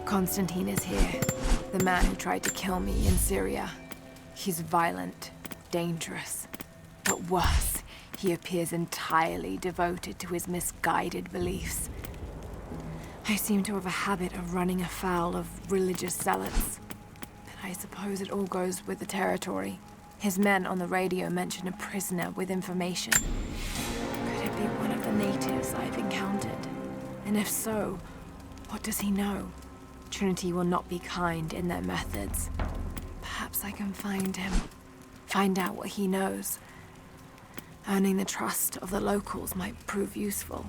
Constantine is here. The man who tried to kill me in Syria. He's violent, dangerous. But worse, he appears entirely devoted to his misguided beliefs. I seem to have a habit of running afoul of religious zealots. But I suppose it all goes with the territory. His men on the radio mention a prisoner with information. Could it be one of the natives I've encountered? And if so, what does he know? Trinity will not be kind in their methods. Perhaps I can find him. Find out what he knows. Earning the trust of the locals might prove useful.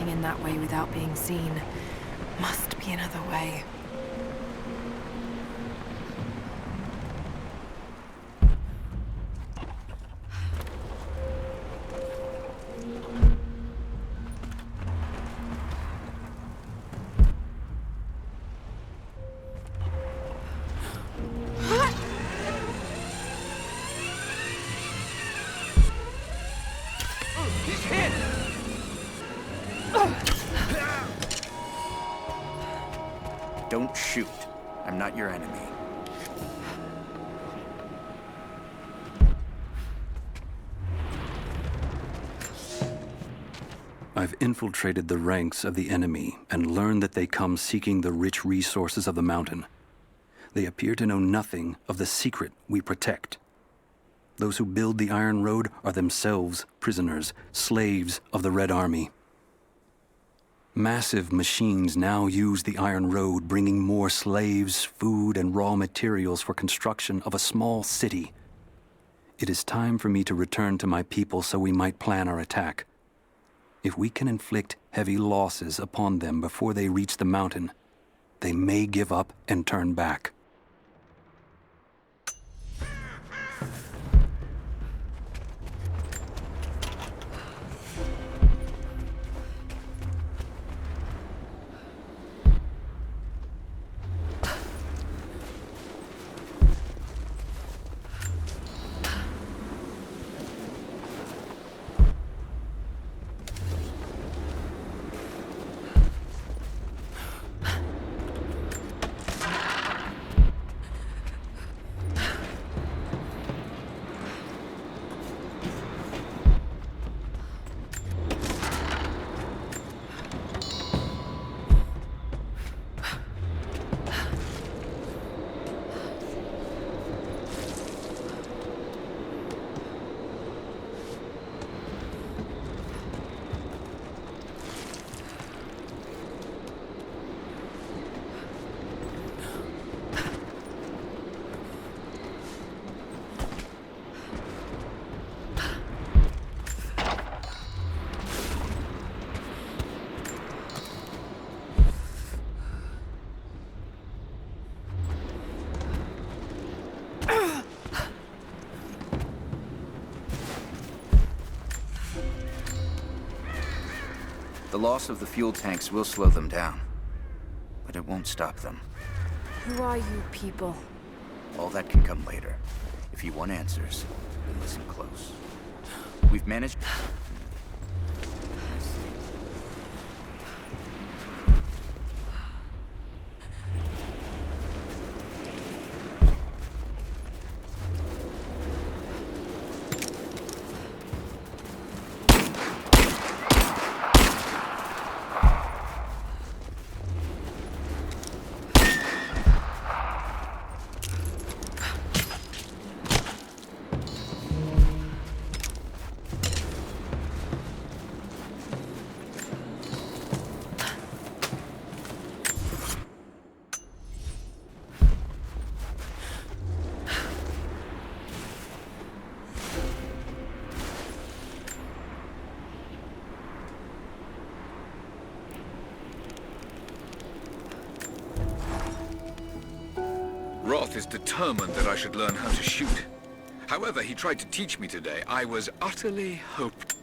In that way without being seen. Must be another way. He's hit! Don't shoot. I'm not your enemy. I've infiltrated the ranks of the enemy and learned that they come seeking the rich resources of the mountain. They appear to know nothing of the secret we protect. Those who build the Iron Road are themselves prisoners, slaves of the Red Army. Massive machines now use the Iron Road, bringing more slaves, food, and raw materials for construction of a small city. It is time for me to return to my people so we might plan our attack. If we can inflict heavy losses upon them before they reach the mountain, they may give up and turn back. The loss of the fuel tanks will slow them down, but it won't stop them. Who are you people? All that can come later. If you want answers, then listen close. We've managed... Roth is determined that I should learn how to shoot. However he tried to teach me today, I was utterly hopeless.